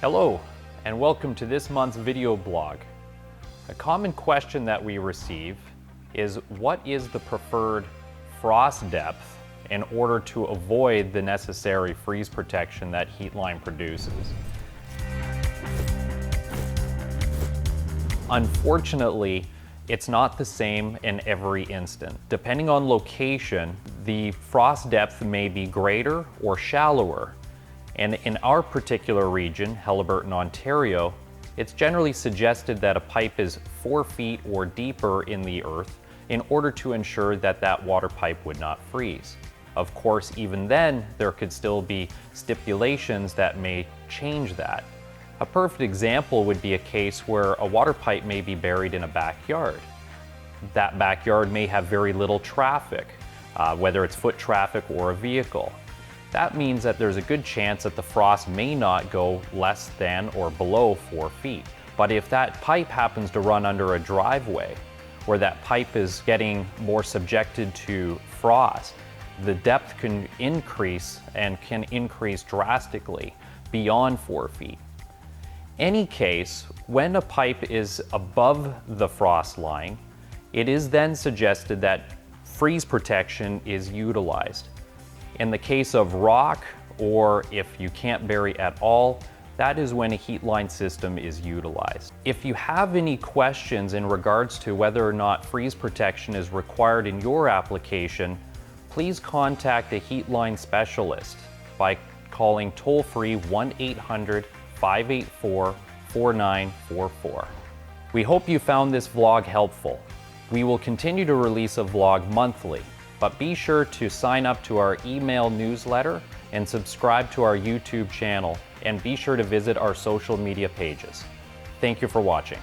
Hello, and welcome to this month's video blog. A common question that we receive is, what is the preferred frost depth in order to avoid the necessary freeze protection that heat line produces? Unfortunately, it's not the same in every instant. Depending on location, the frost depth may be greater or shallower. And in our particular region, Haliburton, Ontario, it's generally suggested that a pipe is 4 feet or deeper in the earth in order to ensure that that water pipe would not freeze. Of course, even then, there could still be stipulations that may change that. A perfect example would be a case where a water pipe may be buried in a backyard. That backyard may have very little traffic, whether it's foot traffic or a vehicle. That means that there's a good chance that the frost may not go less than or below 4 feet. But if that pipe happens to run under a driveway, where that pipe is getting more subjected to frost, the depth can increase and can increase drastically beyond 4 feet. Any case, when a pipe is above the frost line, it is then suggested that freeze protection is utilized. In the case of rock, or if you can't bury at all, that is when a heat line system is utilized. If you have any questions in regards to whether or not freeze protection is required in your application, please contact a heat line specialist by calling toll-free 1-800-584-4944. We hope you found this vlog helpful. We will continue to release a vlog monthly, but be sure to sign up to our email newsletter and subscribe to our YouTube channel, and be sure to visit our social media pages. Thank you for watching.